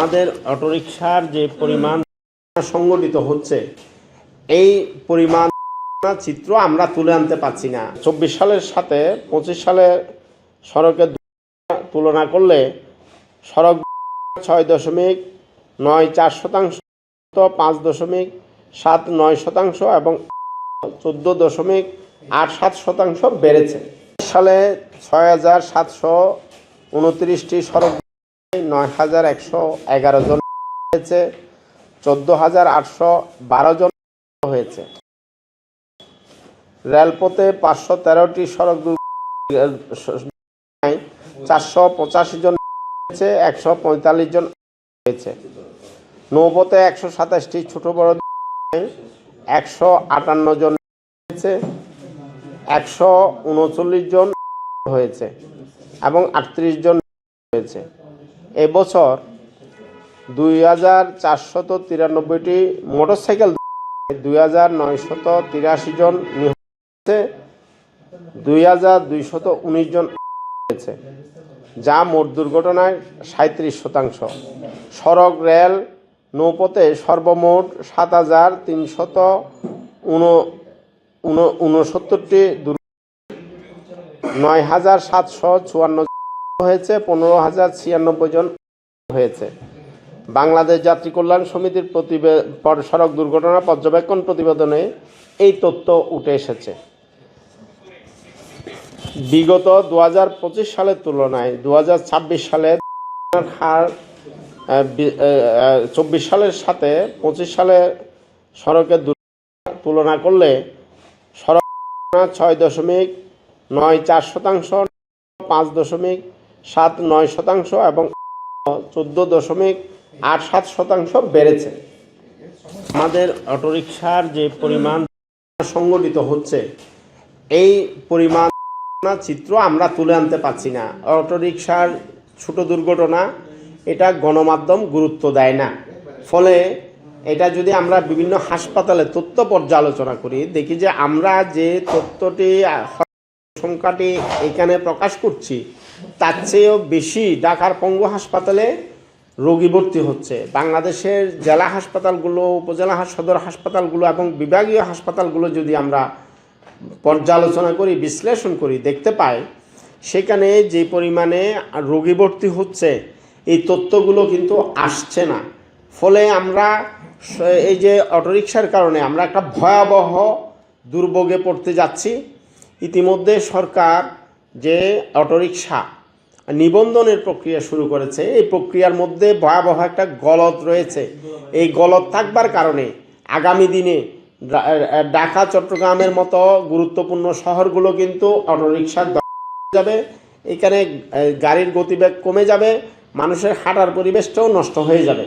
আমাদের অটোরিকশার যে পরিমাণ সংগঠিত হচ্ছে, এই পরিমাণ চিত্র আমরা তুলে আনতে পারছি না। 24 সালের সাথে 25 সালে সড়কের তুলনা করলে সড়ক 6.94%, 5.79% এবং 14.87% বেড়েছে। সালে 6,729টি সড়ক 9,111 জন হয়েছে, 14,812 জন হয়েছে। রেলপথে 513টি সড়ক 485 জন হয়েছে, 145 জন হয়েছে। নৌপথে 127টি ছোট বড় 158 জন হয়েছে, 139 জন হয়েছে এবং 38 জন হয়েছে। এবছর 2,493টি মোটরসাইকেল, 2,983 জন নিহত হয়েছে, 2,219 জন হয়েছে, যা মোট দুর্ঘটনায় 37%। সড়ক, রেল, নৌপথে সর্বমোট 7,369টি 9,754 হয়েছে, 15,096 জন হয়েছে। বাংলাদেশ যাত্রী কল্যাণ সমিতির সড়ক দুর্ঘটনা পর্যবেক্ষণ প্রতিবেদনে এই তথ্য উঠে এসেছে। বিগত 2025 সালের তুলনায় 2026 সালে হার 24 সালের সাথে 25 সালে সড়কের তুলনা করলে সড়ক 6.94%, 5.79% এবং 14.87% বেড়েছে। আমাদের অটোরিকশার যে পরিমাণ সংগঠিত হচ্ছে, এই পরিমাণ চিত্র আমরা তুলে আনতে পারছি না। অটোরিকশার ছোট দুর্ঘটনা, এটা গণমাধ্যম গুরুত্ব দেয় না। ফলে এটা যদি আমরা বিভিন্ন হাসপাতালে তথ্য পর্যালোচনা করি, দেখি যে আমরা যে তথ্যটি সংখ্যাটি এখানে প্রকাশ করছি, তার চেয়েও বেশি ঢাকার পঙ্গু হাসপাতালে রোগী ভর্তি হচ্ছে। বাংলাদেশের জেলা হাসপাতালগুলো, উপজেলা সদর হাসপাতালগুলো এবং বিভাগীয় হাসপাতালগুলো যদি আমরা পর্যালোচনা করি, বিশ্লেষণ করি, দেখতে পাই সেখানে যে পরিমাণে রোগী ভর্তি হচ্ছে, এই তথ্যগুলো কিন্তু আসছে না। ফলে আমরা এই যে অটোরিকশার কারণে আমরা একটা ভয়াবহ দুর্ভোগে পড়তে যাচ্ছি। ইতিমধ্যে সরকার যে অটোরিকশা নিবন্ধনের প্রক্রিয়া শুরু করেছে, এই প্রক্রিয়ার মধ্যে ভয়াবহ একটা গলদ রয়েছে। এই গলদ থাকবার কারণে আগামী দিনে ঢাকা, চট্টগ্রামের মতো গুরুত্বপূর্ণ শহরগুলো কিন্তু অটোরিকশার যাবে, এখানে গাড়ির গতিবেগ কমে যাবে, মানুষের হাঁটার পরিবেশটাও নষ্ট হয়ে যাবে।